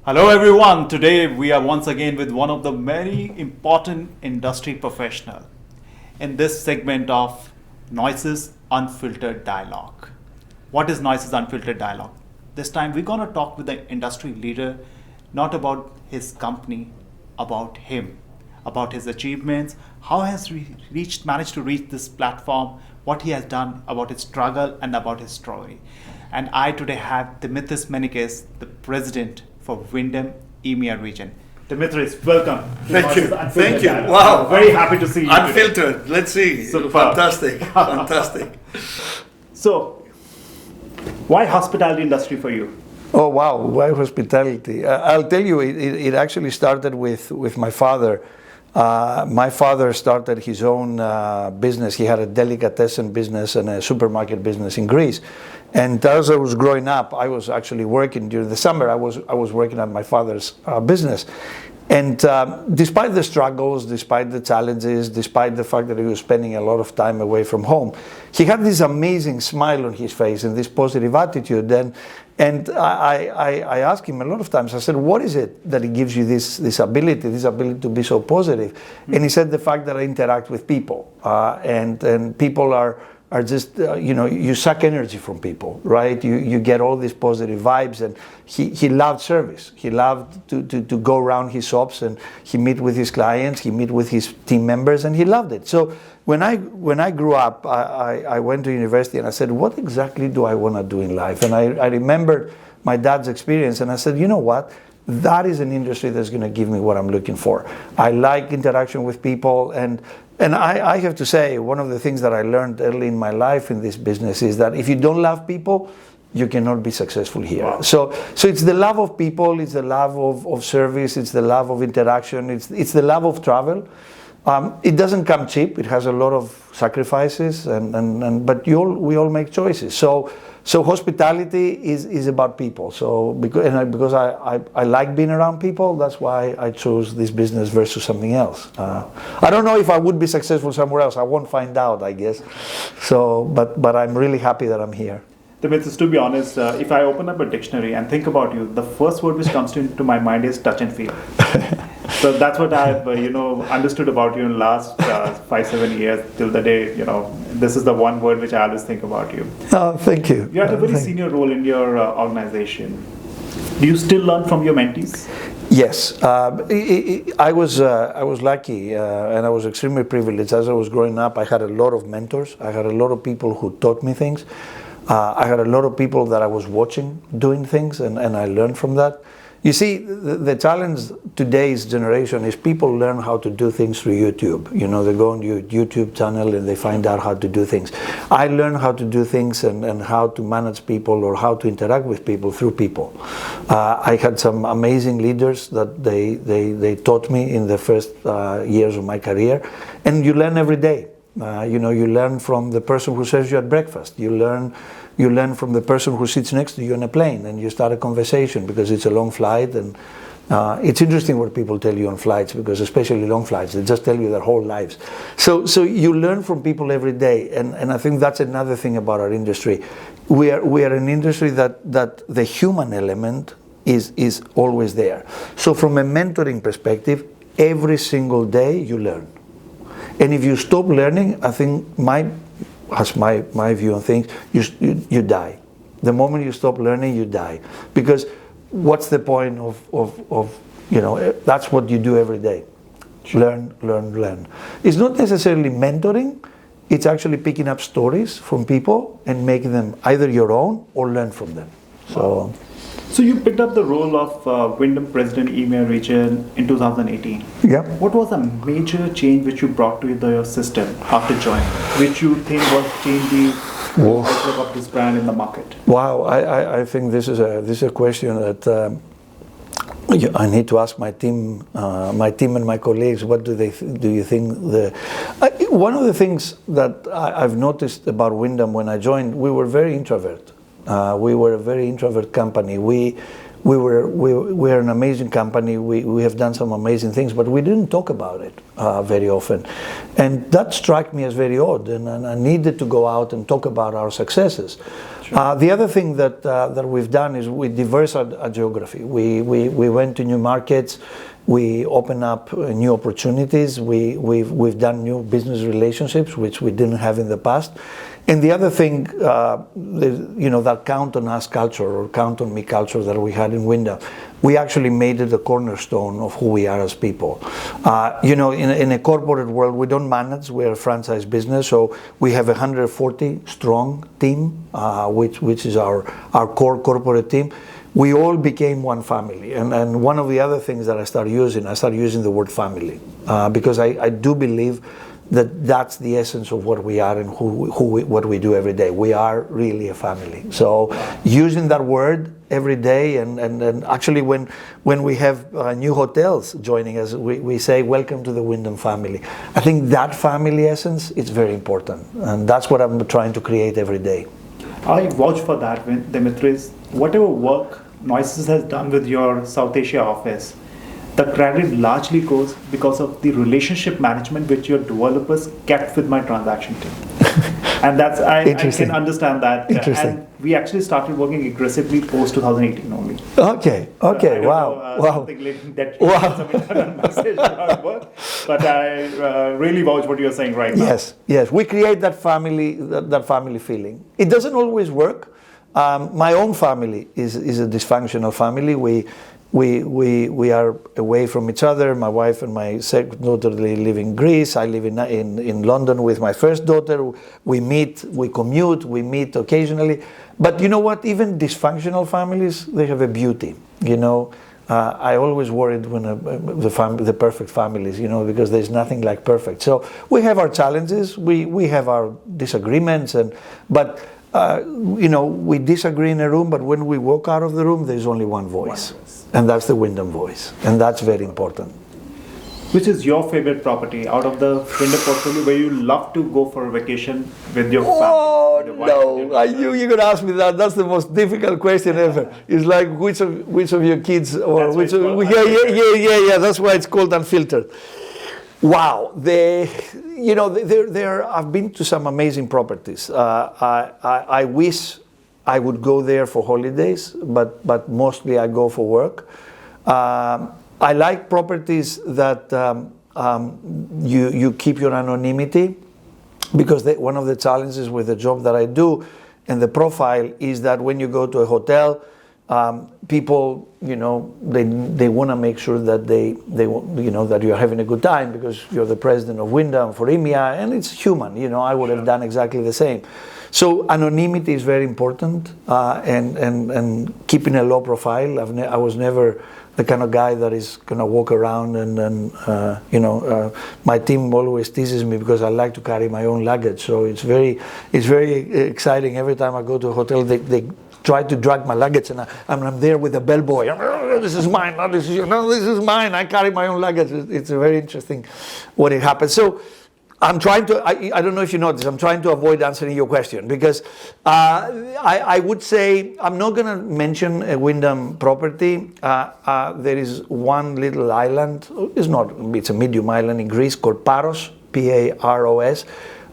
Hello everyone. Today we are once again with one of the very important industry professional in this segment of Noesis Unfiltered Dialogue. What is Noesis Unfiltered Dialogue? This time we're going to talk with the industry leader, not about his company, about him, about his achievements, how has managed to reach this platform, what he has done, about his struggle and about his story. And I today have Dimitris Manikis, the president for Wyndham EMEA region. Dimitris, welcome. Thank you. Thank you. Dialogue. Wow. I'm very happy to see you. Unfiltered. Today. Let's see. Superb. Fantastic. Fantastic. So, why hospitality industry for you? Oh wow, why hospitality? I'll tell you, it actually started with my father. My father started his own business. He had a delicatessen business and a supermarket business in Greece. And as I was growing up, I was actually working during the summer. I was working at my father's business. And despite the struggles, despite the challenges, despite the fact that he was spending a lot of time away from home, he had this amazing smile on his face and this positive attitude. And I asked him a lot of times, I said, what is it that gives you this ability to be so positive? Mm-hmm. And he said, the fact that I interact with people. And people are just, you suck energy from people, right? You get all these positive vibes. And he loved service. He loved to go around his shops and he meet with his clients, he meet with his team members, and he loved it. So when I grew up, I went to university and I said, what exactly do I want to do in life? And I remembered my dad's experience and I said, you know what? That is an industry that's going to give me what I'm looking for. I like interaction with people, and I have to say, one of the things that I learned early in my life in this business is that if you don't love people, you cannot be successful here. Wow. So it's the love of people, it's the love of service, it's the love of interaction, it's the love of travel. It doesn't come cheap. It has a lot of sacrifices, but we all make choices. So hospitality is about people. So because I like being around people, that's why I chose this business versus something else. I don't know if I would be successful somewhere else. I won't find out, I guess. So, but I'm really happy that I'm here. Dimitris, to be honest, if I open up a dictionary and think about you, the first word which comes into my mind is touch and feel. So that's what I've understood about you in the last 5-7 years till the day, this is the one word which I always think about you. Oh, thank you. You had a very senior role in your organization. Do you still learn from your mentees? Yes, I was lucky and I was extremely privileged. As I was growing up, I had a lot of mentors. I had a lot of people who taught me things. I had a lot of people that I was watching doing things, and I learned from that. You see, the challenge today's generation is people learn how to do things through YouTube. They go on your YouTube channel and they find out how to do things. I learned how to do things and how to manage people or how to interact with people through people. I had some amazing leaders that they taught me in the first years of my career, and you learn every day. You learn from the person who serves you at breakfast. You learn from the person who sits next to you on a plane, and you start a conversation because it's a long flight. And it's interesting what people tell you on flights, because especially long flights, they just tell you their whole lives. So you learn from people every day, and I think that's another thing about our industry. We are an industry that the human element is always there. So from a mentoring perspective, every single day you learn. And if you stop learning, I think my view on things, you die. The moment you stop learning, you die. Because what's the point of that's what you do every day. Learn. It's not necessarily mentoring, it's actually picking up stories from people and making them either your own or learn from them. So you picked up the role of Wyndham President EMEA region in 2018. Yeah. What was a major change which you brought to your system after joining, which you think was changing the outlook of this brand in the market? Wow, I think this is a question that I need to ask my team and my colleagues. What do you think? One of the things that I've noticed about Wyndham when I joined, we were very introvert. We were a very introvert company. We're an amazing company. We have done some amazing things, but we didn't talk about it very often. And that struck me as very odd, and I needed to go out and talk about our successes. The other thing that we've done is we diverse our geography. We went to new markets. We open up new opportunities. We've done new business relationships, which we didn't have in the past. And the other thing, that count on us culture or count on me culture that we had in Wyndham, we actually made it a cornerstone of who we are as people. In a corporate world, we don't manage. We're a franchise business, so we have a 140 strong team, which is our core corporate team. We all became one family, and one of the other things that I started using the word family, because I do believe that's the essence of what we are and what we do every day. We are really a family. So using that word every day, and actually when we have new hotels joining us, we say, welcome to the Wyndham family. I think that family essence is very important, and that's what I'm trying to create every day. I vouch for that, Dimitris. Whatever work Noesis has done with your South Asia office, the credit largely goes because of the relationship management which your developers kept with my transaction team. And that's, I can understand that. And we actually started working aggressively post 2018 only. Okay, wow. Something like that. Some message about work, but I really vouch what you're saying right now. Yes, we create that family feeling. It doesn't always work. My own family is a dysfunctional family. We are away from each other. My wife and my second daughter live in Greece. I live in London with my first daughter. We meet, we commute, we meet occasionally. But you know what? Even dysfunctional families, they have a beauty. I always worried when the perfect families, because there's nothing like perfect. So we have our challenges. We have our disagreements, but we disagree in a room, but when we walk out of the room, there's only one voice. And that's the Wyndham voice. And that's very important. Which is your favorite property out of the Wyndham portfolio where you love to go for a vacation with your family? Oh, no. You're going to ask me that. That's the most difficult question ever. It's like which of your kids or which of... Yeah. That's why it's called Unfiltered. Wow, I've been to some amazing properties. I wish I would go there for holidays, but mostly I go for work. I like properties that you keep your anonymity, because one of the challenges with the job that I do and the profile is that when you go to a hotel, people, they want to make sure that they that you're having a good time because you're the president of Wyndham for EMEA, and it's human. I would have done exactly the same. So anonymity is very important, and keeping a low profile. I was never the kind of guy that is going to walk around and my team always teases me because I like to carry my own luggage. So it's very exciting. Every time I go to a hotel, they try to drag my luggage, and I'm there with a bellboy. This is mine. No, this is mine. I carry my own luggage. It's very interesting when it happens. So I'm trying to, I don't know if you know this, I'm trying to avoid answering your question because I would say, I'm not going to mention a Wyndham property. There is one little island, it's a medium island in Greece called Paros, Paros.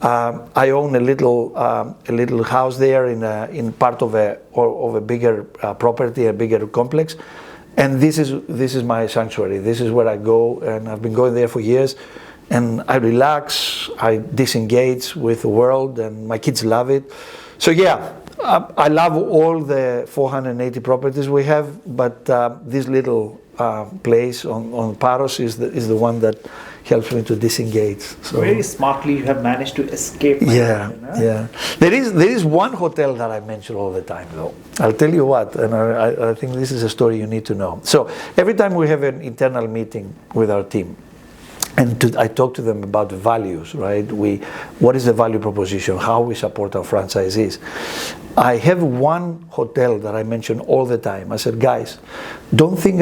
I own a little house there in part of a bigger property, a bigger complex, and this is my sanctuary. This is where I go, and I've been going there for years. And I relax, I disengage with the world, and my kids love it. So yeah, I love all the 480 properties we have, but this little place on Paros is the one that helps me to disengage. So very smartly you have managed to escape. Yeah. There is one hotel that I mention all the time, though. I'll tell you what, and I think this is a story you need to know. So every time we have an internal meeting with our team, and I talk to them about the values, right? What is the value proposition? How we support our franchisees? I have one hotel that I mention all the time. I said, guys, don't think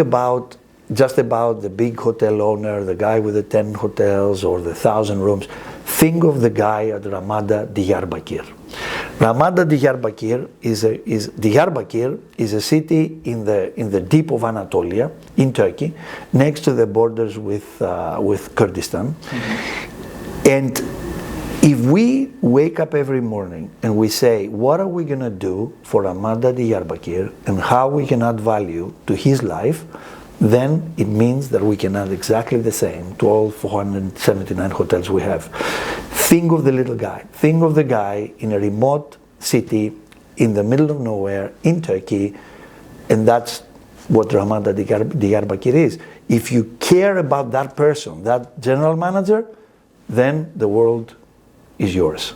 just about the big hotel owner, the guy with the 10 hotels or the 1,000 rooms. Think of the guy at Ramada Diyarbakir. Ramada Diyarbakir is a city in the deep of Anatolia, in Turkey, next to the borders with Kurdistan. Mm-hmm. And If we wake up every morning and we say, what are we going to do for Ramada Diyarbakir and how we can add value to his life, then it means that we can add exactly the same to all 479 hotels we have. Think of the little guy. Think of the guy in a remote city in the middle of nowhere in Turkey, and that's what Ramada Diyarbakir is. If you care about that person, that general manager, then the world is yours.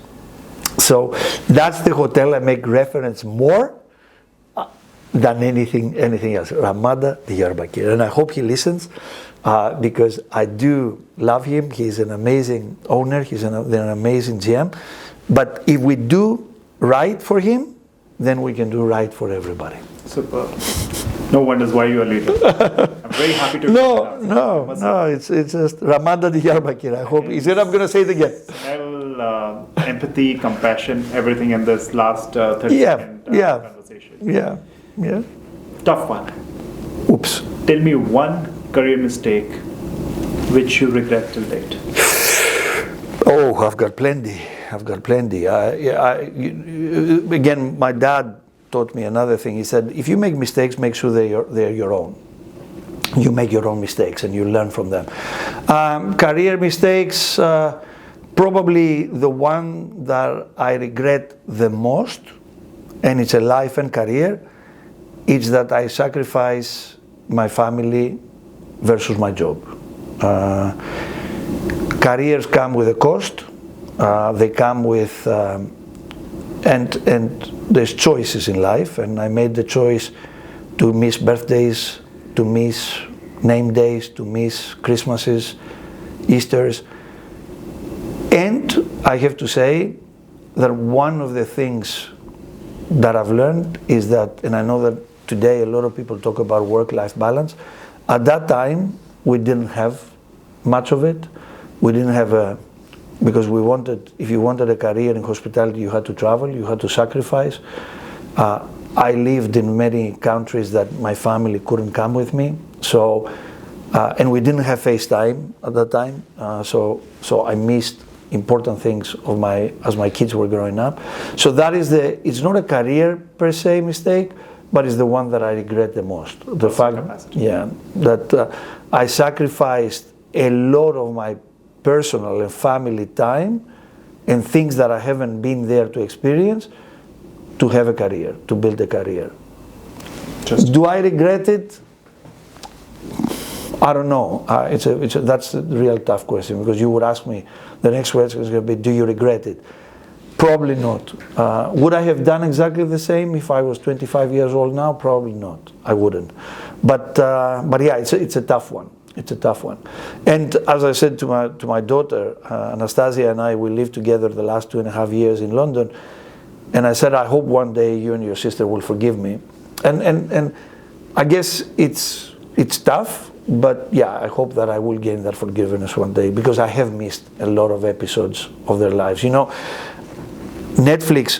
So that's the hotel I make reference more than anything else, Ramada Diyarbakir. And I hope he listens because I do love him. He's an amazing owner. He's an amazing GM. But if we do right for him, then we can do right for everybody. Super. No wonders why you are late. I'm very happy to. No. It's just Ramada Diyarbakir. I hope. He said I'm going to say it again. Empathy, compassion, everything in this last 30-second conversation. Yeah. Tough one. Oops. Tell me one career mistake which you regret till date. Oh, I've got plenty. Again, my dad taught me another thing. He said, if you make mistakes, make sure they're your own. You make your own mistakes and you learn from them. Career mistakes, probably the one that I regret the most, and it's a life and career, is that I sacrifice my family versus my job. Careers come with a cost. They come with, and there's choices in life, and I made the choice to miss birthdays, to miss name days, to miss Christmases, Easters. And I have to say that one of the things that I've learned is that, and I know that today a lot of people talk about work-life balance. At that time, we didn't have much of it. We didn't have because if you wanted a career in hospitality, you had to travel, you had to sacrifice. I lived in many countries that my family couldn't come with me. So, and we didn't have FaceTime at that time. So I missed important things as my kids were growing up. So that is it's not a career per se mistake, but it's the one that I regret the most. The fact, that I sacrificed a lot of my personal and family time and things that I haven't been there to experience to have a career, to build a career. Do I regret it? I don't know. That's a real tough question, because you would ask me, the next question is going to be, do you regret it? Probably not. Would I have done exactly the same if I was 25 years old now? Probably not. I wouldn't. But yeah, it's a tough one. It's a tough one. And as I said to my daughter, Anastasia and I, we lived together the last 2.5 years in London. And I said, I hope one day you and your sister will forgive me. And I guess it's tough, but yeah, I hope that I will gain that forgiveness one day, because I have missed a lot of episodes of their lives. You know, Netflix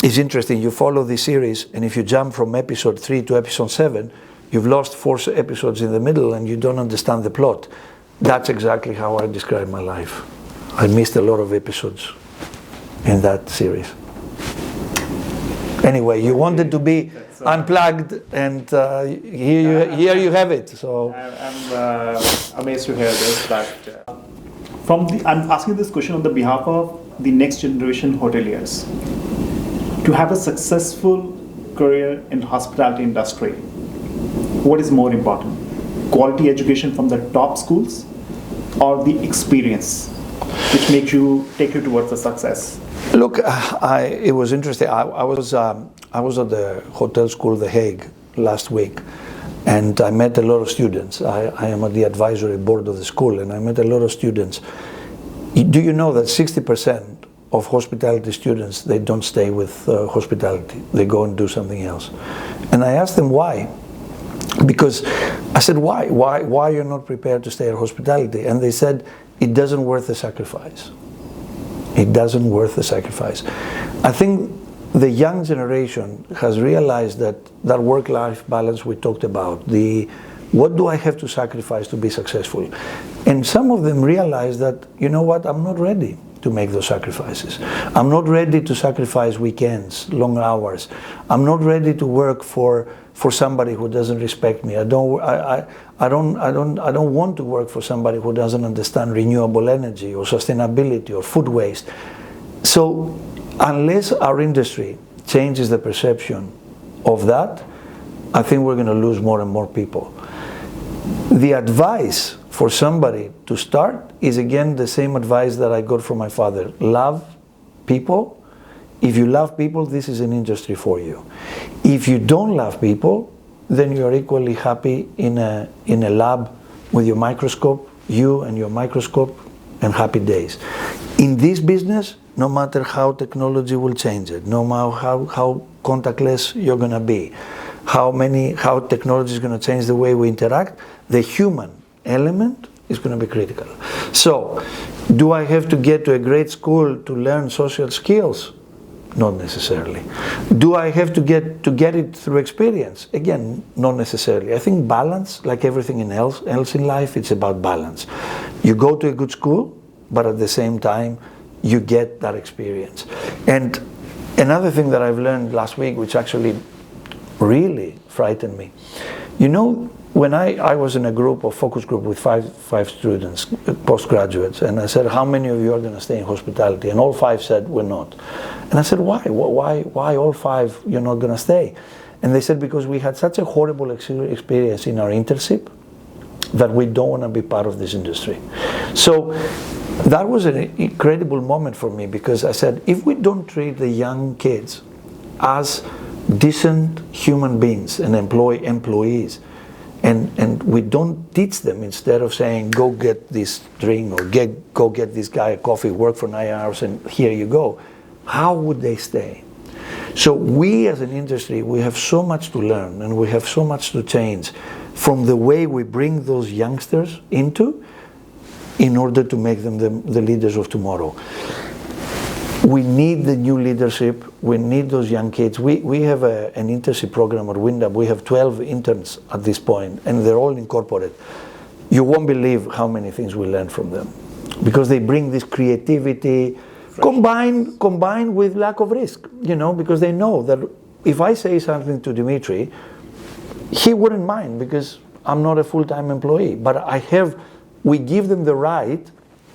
is interesting. You follow this series, and if you jump from episode 3 to episode 7, you've lost 4 episodes in the middle and you don't understand the plot. That's exactly how I describe my life. I missed a lot of episodes in that series. Anyway, you wanted to be unplugged, and here you have it. So I'm amazed to hear this. That I'm asking this question on the behalf of the next generation hoteliers. To have a successful career in hospitality industry, what is more important? Quality education from the top schools, or the experience which take you towards the success? Look, it was interesting. I was at the hotel school, The Hague, last week, and I met a lot of students. I am at the advisory board of the school, and I met a lot of students. Do you know that 60% of hospitality students, they don't stay with hospitality? They go and do something else. And I asked them why. Because I said, why? Why you're not prepared to stay at hospitality? And they said, it doesn't worth the sacrifice. It doesn't worth the sacrifice. I think the young generation has realized that work-life balance we talked about, what do I have to sacrifice to be successful? And some of them realize that, you know what, I'm not ready to make those sacrifices. I'm not ready to sacrifice weekends, long hours. I'm not ready to work for somebody who doesn't respect me. I don't want to work for somebody who doesn't understand renewable energy or sustainability or food waste. So unless our industry changes the perception of that, I think we're going to lose more and more people. The advice for somebody to start is again the same advice that I got from my father. Love people. If you love people, this is an industry for you. If you don't love people, then you are equally happy in a lab with your microscope, you and your microscope, and happy days. In this business, no matter how technology will change it, no matter how contactless you're going to be, how technology is going to change the way we interact, the human element is going to be critical. So, do I have to get to a great school to learn social skills? Not necessarily. Do I have to get it through experience? Again, not necessarily. I think balance, like everything else in life, it's about balance. You go to a good school, but at the same time, you get that experience. And another thing that I've learned last week, which actually really frightened me, you know, when I was in a focus group with five students, postgraduates, and I said, how many of you are going to stay in hospitality? And all five said, we're not. And I said, why? Why all five you're not going to stay? And they said, because we had such a horrible experience in our internship that we don't want to be part of this industry. So that was an incredible moment for me, because I said, if we don't treat the young kids as decent human beings and employees, and we don't teach them, instead of saying, go get this drink or go get this guy a coffee, work for 9 hours and here you go, how would they stay? So we as an industry, we have so much to learn and we have so much to change from the way we bring those youngsters into, in order to make them the leaders of tomorrow. We need the new leadership. We need those young kids. We have an internship program at Wyndham. We have 12 interns at this point, and they're all incorporated. You won't believe how many things we learn from them, because they bring this creativity combined with lack of risk, you know, because they know that if I say something to Dimitri, he wouldn't mind, because I'm not a full-time employee, but we give them the right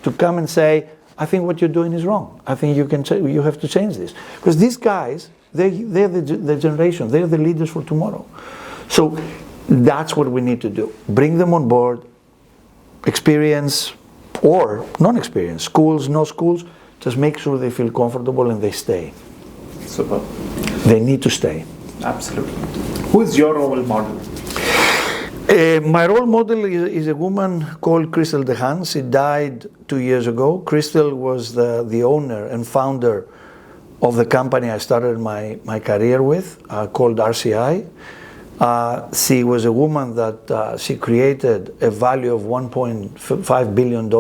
to come and say, I think what you're doing is wrong. I think you have to change this. Because these guys, they're the generation, they're the leaders for tomorrow. So that's what we need to do. Bring them on board, experience or non-experience, schools, no schools, just make sure they feel comfortable and they stay. Super. They need to stay. Absolutely. Who is your role model? My role model is a woman called Crystal DeHaan. She died 2 years ago. Crystal was the owner and founder of the company I started my career with, called RCI. She was a woman that she created a value of $1.5 billion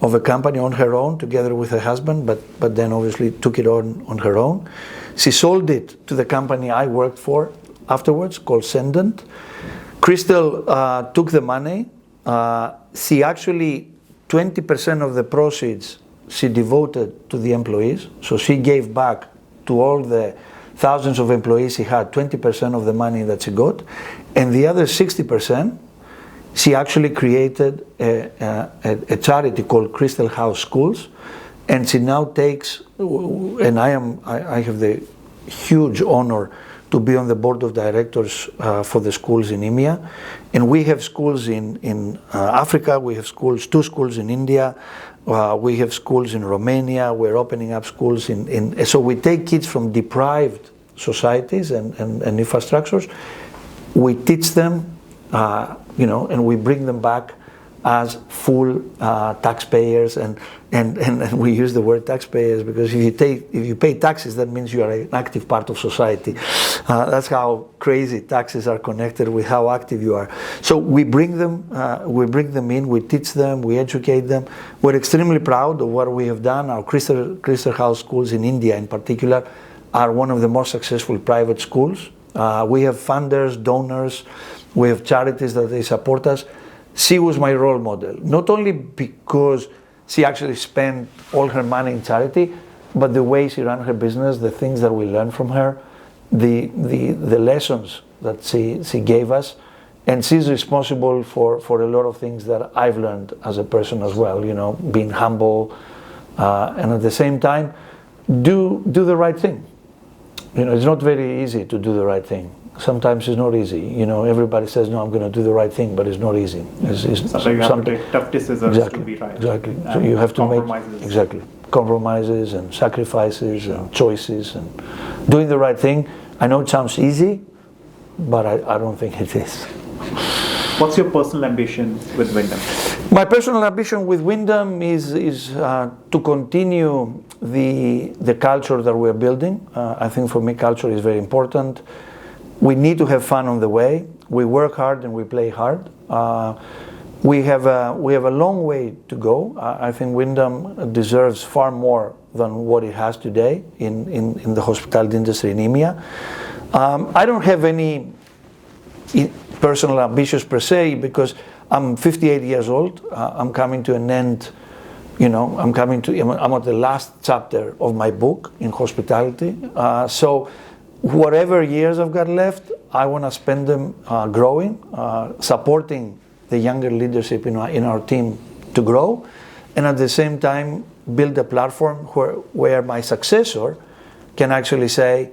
of a company on her own, together with her husband, but then obviously took it on her own. She sold it to the company I worked for afterwards, called Sendent. Crystal took the money. She actually, 20% of the proceeds she devoted to the employees. So she gave back to all the thousands of employees she had, 20% of the money that she got. And the other 60%, she actually created a charity called Crystal House Schools. And she now takes, and I have the huge honor to be on the board of directors for the schools in EMEA. And we have schools in Africa, we have two schools in India, we have schools in Romania, we're opening up schools so we take kids from deprived societies and infrastructures, we teach them, and we bring them back as full taxpayers, and we use the word taxpayers because if you pay taxes, that means you are an active part of society. That's how crazy taxes are connected with how active you are. So we bring them in, we teach them, we educate them. We're extremely proud of what we have done. Our Crystal House schools in India, in particular, are one of the most successful private schools. We have funders, donors, we have charities that they support us. She was my role model, not only because she actually spent all her money in charity, but the way she ran her business, the things that we learned from her, the lessons that she gave us, and she's responsible for a lot of things that I've learned as a person as well, you know, being humble, and at the same time, do the right thing. You know, it's not very easy to do the right thing. Sometimes it's not easy. You know, everybody says, no, I'm going to do the right thing, but it's not easy. Sometimes you have to take tough decisions to be right. Exactly. So you have to make compromises and sacrifices and choices and doing the right thing. I know it sounds easy, but I don't think it is. What's your personal ambition with Wyndham? My personal ambition with Wyndham is to continue the culture that we're building. I think for me culture is very important. We need to have fun on the way. We work hard and we play hard. We have a long way to go. I think Wyndham deserves far more than what it has today in the hospitality industry in EMEA. I don't have any personal ambitions per se, because I'm 58 years old. I'm coming to an end. You know, I'm at the last chapter of my book in hospitality. So whatever years I've got left, I want to spend them growing, supporting the younger leadership in our team to grow, and at the same time build a platform where my successor can actually say,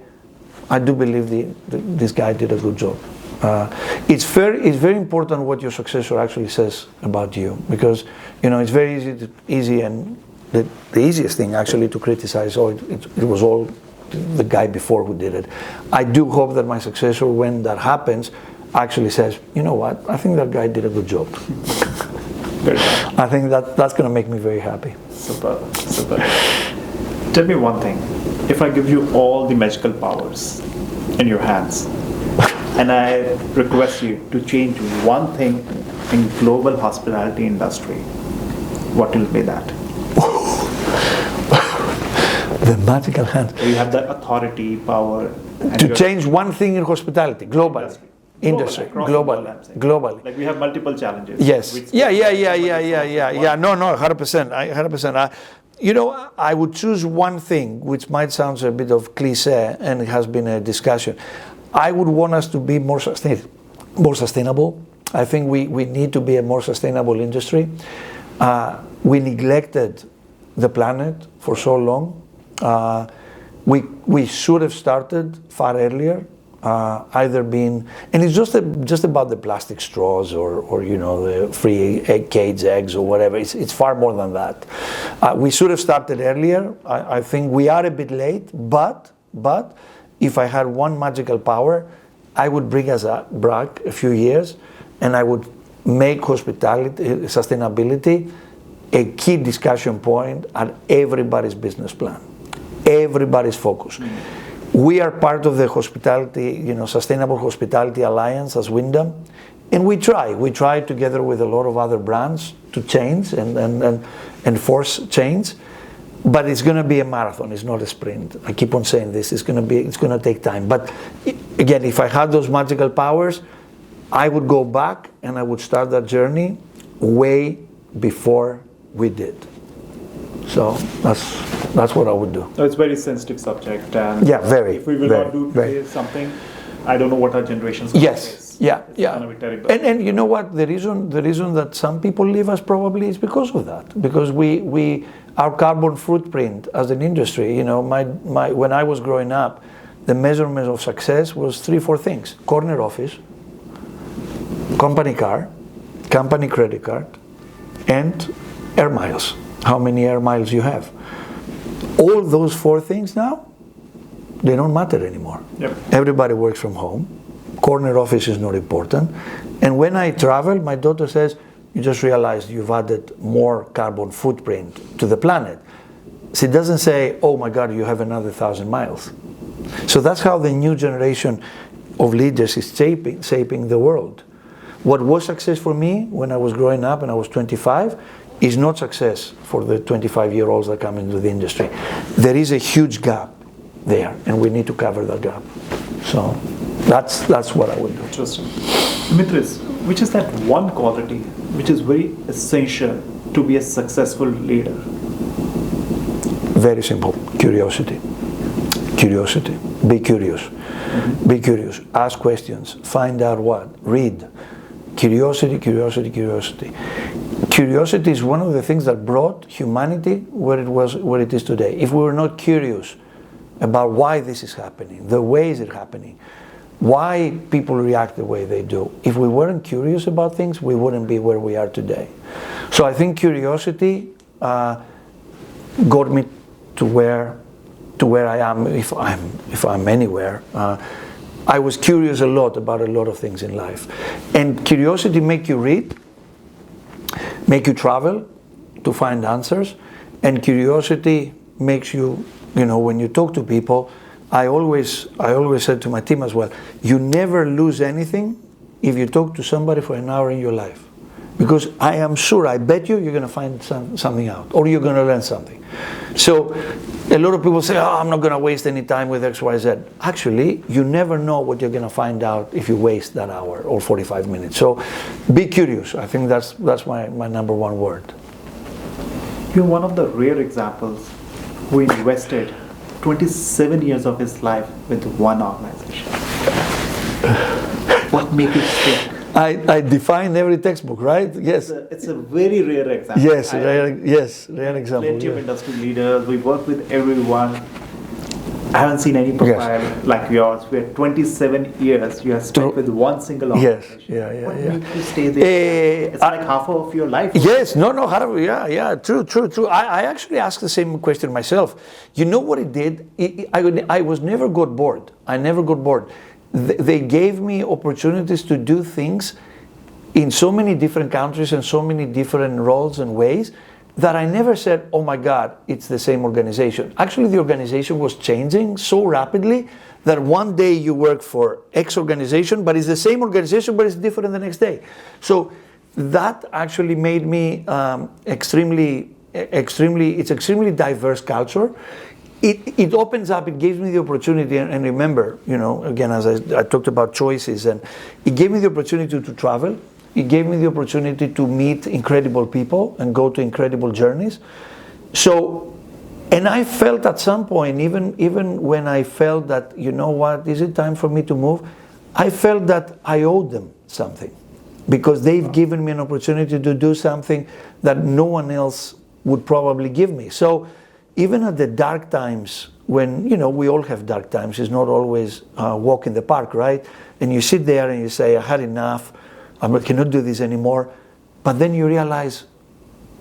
I do believe this guy did a good job. It's very important what your successor actually says about you, because you know it's very easy and the easiest thing actually to criticize. Oh, it was all the guy before who did it. I do hope that my successor, when that happens, actually says, you know what, I think that guy did a good job. I think that's going to make me very happy. Super. Tell me one thing. If I give you all the magical powers in your hands, and I request you to change one thing in global hospitality industry, what will be that? The magical hand. You have the authority, power. To change one thing in hospitality, globally. Industry, globally. Like we have multiple challenges. Yes. Yeah. No, 100%. 100%. You know, I would choose one thing, which might sound a bit of cliche, and it has been a discussion. I would want us to be more sustainable. I think we need to be a more sustainable industry. We neglected the planet for so long. We should have started far earlier. And it's just about the plastic straws or you know the free cage eggs or whatever. It's far more than that. We should have started earlier. I think we are a bit late, but if I had one magical power, I would bring us back a few years, and I would make sustainability a key discussion point at everybody's business plan, everybody's focus. We are part of the hospitality, you know, Sustainable Hospitality Alliance as Wyndham, and we try together with a lot of other brands to change and force change, but it's going to be a marathon. It's not a sprint. I keep on saying this. It's going to take time. But again, if I had those magical powers, I would go back and I would start that journey way before we did. So that's what I would do. So it's a very sensitive subject, and yeah, very. If we will not do today something, I don't know what our generations will face. Yeah. It's going to be terrible. And you know what? The reason that some people leave us probably is because of that. Because our carbon footprint as an industry. You know, when I was growing up, the measurement of success was 3-4 things: corner office, company car, company credit card, and air miles. How many air miles you have. All those 4 things now, they don't matter anymore. Yep. Everybody works from home. Corner office is not important. And when I travel, my daughter says, you just realized you've added more carbon footprint to the planet. She doesn't say, oh my God, you have another 1,000 miles. So that's how the new generation of leaders is shaping the world. What was success for me when I was growing up and I was 25 is not success for the 25-year-olds that come into the industry. There is a huge gap there, and we need to cover that gap. So that's what I would do. Interesting. Dimitris, which is that one quality which is very essential to be a successful leader? Very simple. Curiosity. Curiosity. Be curious. Be curious. Ask questions. Find out what. Read. Curiosity, curiosity, curiosity. Curiosity is one of the things that brought humanity where it is today. If we were not curious about why this is happening, the ways it's happening, why people react the way they do, if we weren't curious about things, we wouldn't be where we are today. So I think curiosity got me to where I am, if I'm anywhere. I was curious a lot about a lot of things in life. And curiosity make you read, make you travel to find answers, and curiosity makes you, when you talk to people, I always said to my team as well, you never lose anything if you talk to somebody for an hour in your life. Because I am sure, I bet you're going to find something out, or you're going to learn something. So a lot of people say, I'm not going to waste any time with X, Y, Z. Actually, you never know what you're going to find out if you waste that hour or 45 minutes. So be curious. I think that's my number one word. You're one of the rare examples who invested 27 years of his life with one organization. What makes you think? I define every textbook, right? Yes. It's a very rare example. Yes, rare example. Plenty of industry leaders. We work with everyone. I haven't seen any profile like yours where 27 years you have spent with one single organization. Yes, What makes you stay there? It's like half of your life. Yes, true. I actually asked the same question myself. You know what it did? I was never got bored. I never got bored. They gave me opportunities to do things in so many different countries and so many different roles and ways that I never said, oh my God, it's the same organization. Actually, the organization was changing so rapidly that one day you work for X organization, but it's the same organization, but it's different the next day. So that actually made me extremely diverse culture. It opens up, it gives me the opportunity, and remember, again, as I talked about choices, and it gave me the opportunity to travel. It gave me the opportunity to meet incredible people and go to incredible journeys. So, and I felt at some point, even when I felt that, is it time for me to move? I felt that I owed them something because they've given me an opportunity to do something that no one else would probably give me. So, even at the dark times, when, we all have dark times, it's not always walk in the park, right? And you sit there and you say, I had enough, I cannot do this anymore. But then you realize,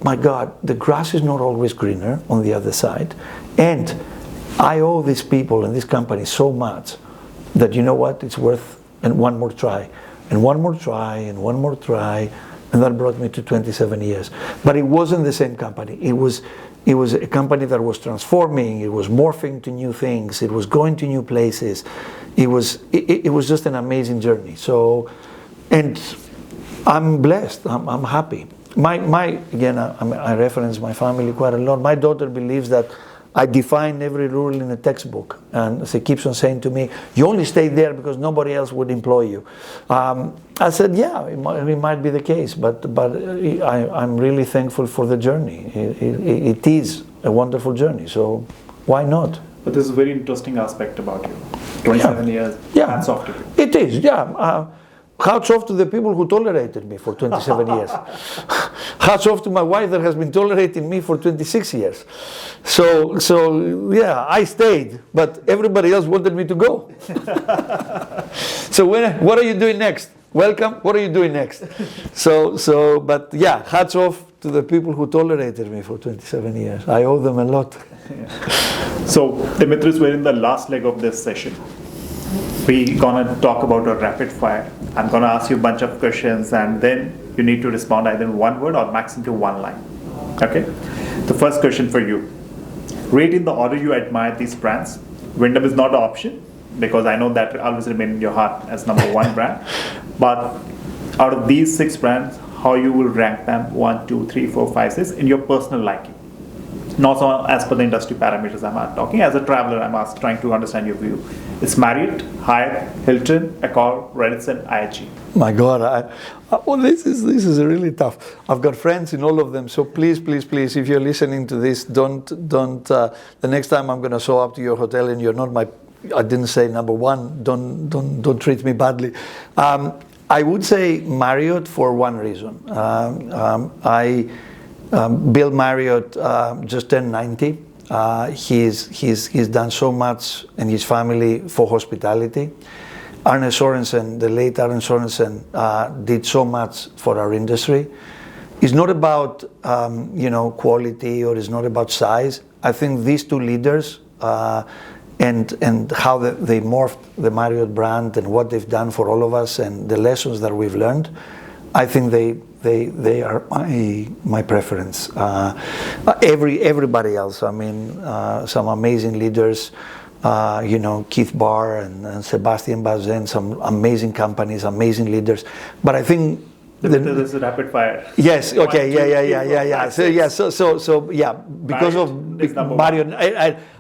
my God, the grass is not always greener on the other side. And I owe these people and this company so much that, it's worth one more try, and one more try, and one more try. And that brought me to 27 years. But it wasn't the same company. It was a company that was transforming. It was morphing to new things. It was going to new places. It was just an amazing journey. So, and I'm blessed. I'm happy. I reference my family quite a lot. My daughter believes that I define every rule in a textbook, and she keeps on saying to me, "You only stay there because nobody else would employ you." I said, "Yeah, it might be the case, but I'm really thankful for the journey. It is a wonderful journey, so why not?" But this is a very interesting aspect about you. 27 years. Yeah, hats off to you. It is. Yeah. Hats off to the people who tolerated me for 27 years. Hats off to my wife that has been tolerating me for 26 years. So yeah, I stayed, but everybody else wanted me to go. So what are you doing next? Welcome. What are you doing next? But yeah, hats off to the people who tolerated me for 27 years. I owe them a lot. Yeah. So Dimitris, we're in the last leg of this session. We're gonna talk about a rapid fire. I'm gonna ask you a bunch of questions, and then you need to respond either in one word or maximum to one line. Okay? The first question for you. Rate in the order you admire these brands. Wyndham is not an option because I know that will always remain in your heart as number one brand. But out of these 6 brands, how you will rank them 1, 2, 3, 4, 5, 6 in your personal liking? Not so as per the industry parameters I'm talking. As a traveler, trying to understand your view. It's Marriott, Hyatt, Hilton, Accor, Radisson, IHG. My God, this is really tough. I've got friends in all of them, so please, if you're listening to this, don't. The next time I'm going to show up to your hotel and you're not I didn't say number one. Don't treat me badly. I would say Marriott for one reason. Bill Marriott just turned 90. He's done so much and his family for hospitality. Arne Sorensen, the late Arne Sorensen, did so much for our industry. It's not about quality, or it's not about size. I think these two leaders and how they morphed the Marriott brand and what they've done for all of us and the lessons that we've learned, I think they are my preference. Everybody else, I mean, some amazing leaders, Keith Barr and Sebastian Bazin, some amazing companies, amazing leaders. But I think this is rapid fire. Yes. Okay. Yeah. So yeah. Because of Marriott,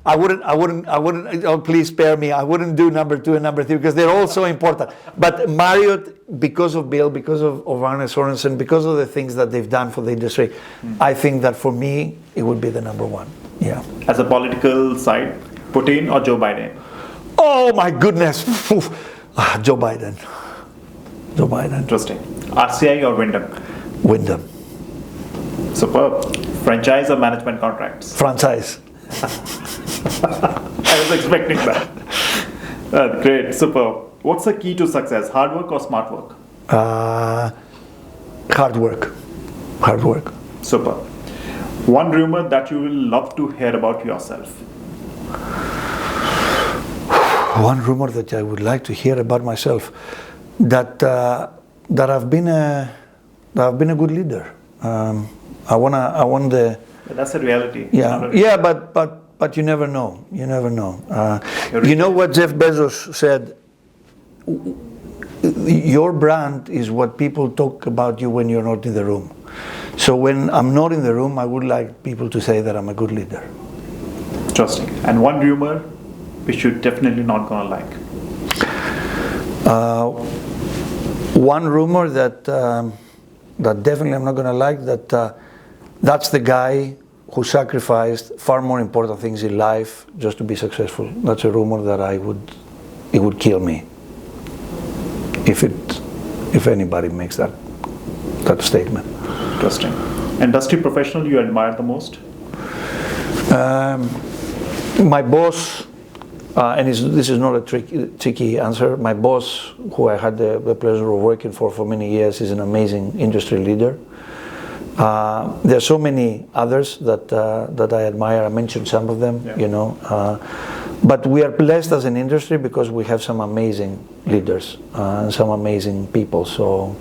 I wouldn't. Oh, please spare me. I wouldn't do number 2 and number 3 because they're all so important. But Marriott, because of Bill, because of Arne Sorensen, because of the things that they've done for the industry, I think that for me it would be the number 1. Yeah. As a political side, Putin or Joe Biden? Oh my goodness, Joe Biden. Interesting. RCI or Wyndham? Wyndham. Superb. Franchise or management contracts? Franchise. I was expecting that. Great, superb. What's the key to success? Hard work or smart work? Hard work. Super. One rumor that you will love to hear about yourself? One rumor that I would like to hear about myself, that I've been a good leader. I want the. That's a reality. Yeah, but you never know. You know what Jeff Bezos said? Your brand is what people talk about you when you're not in the room. So when I'm not in the room, I would like people to say that I'm a good leader. Interesting. And one rumor which you're definitely not gonna like? One rumor that definitely I'm not gonna like, that's the guy who sacrificed far more important things in life just to be successful. That's a rumor that it would kill me if anybody makes that statement. Interesting. Industry professional you admire the most? My boss, and this is not a tricky answer. My boss, who I had the pleasure of working for many years, is an amazing industry leader. There are so many others that I admire. I mentioned some of them, but we are blessed as an industry because we have some amazing leaders and some amazing people. So,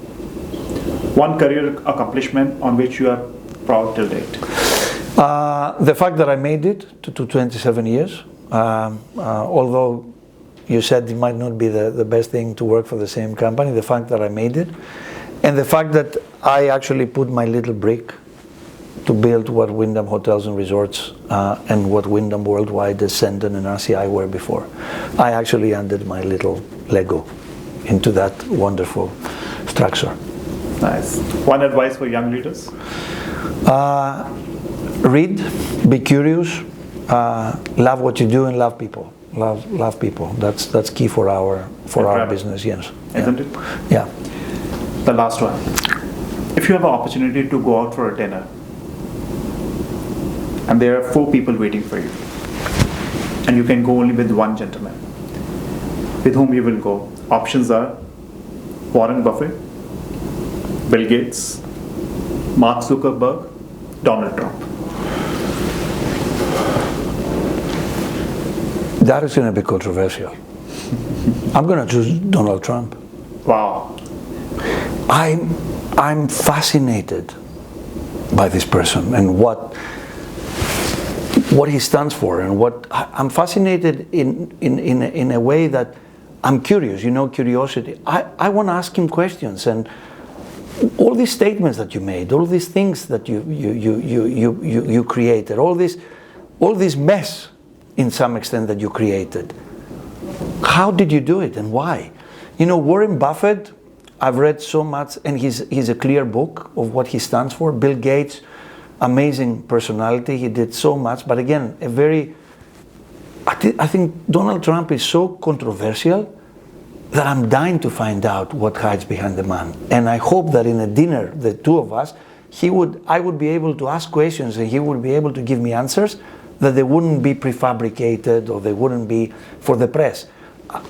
one career accomplishment on which you are proud till date? The fact that I made it to 27 years, although you said it might not be the best thing to work for the same company, the fact that I made it, and the fact that I actually put my little brick to build what Wyndham Hotels and Resorts and what Wyndham Worldwide, Ascendant and RCI were before. I actually added my little Lego into that wonderful structure. Nice. One advice for young leaders? Read, be curious, love what you do, and love people. Love people. That's key for our business. Yes. Isn't it? Yeah. The last one. If you have an opportunity to go out for a dinner, and there are 4 people waiting for you, and you can go only with one gentleman, with whom you will go? Options are Warren Buffett, Bill Gates, Mark Zuckerberg, Donald Trump. That is going to be controversial. I'm going to choose Donald Trump. Wow. I'm fascinated by this person and what he stands for, and I'm fascinated in a way that I'm curious. Curiosity. I want to ask him questions, and all these statements that you made, all these things that you created, all this. all this mess in some extent that you created. How did you do it and why? You know, Warren Buffett, I've read so much, and he's a clear book of what he stands for. Bill Gates, amazing personality, he did so much, but again, I think Donald Trump is so controversial that I'm dying to find out what hides behind the man. And I hope that in a dinner, the two of us, I would be able to ask questions and he would be able to give me answers that they wouldn't be prefabricated or they wouldn't be for the press.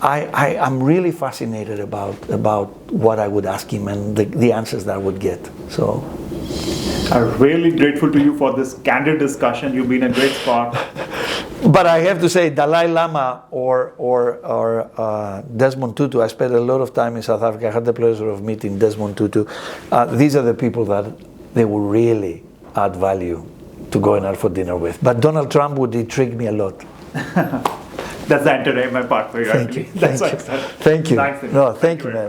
I'm really fascinated about what I would ask him and the answers that I would get. So I'm really grateful to you for this candid discussion. You've been a great sport. But I have to say, Dalai Lama or Desmond Tutu, I spent a lot of time in South Africa. I had the pleasure of meeting Desmond Tutu. These are the people that they will really add value to going out for dinner with. But Donald Trump would intrigue me a lot. That's the entertainment part for you. Thank you. That's Thank you. excellent. Thank you. Thanks, no, thank you, man.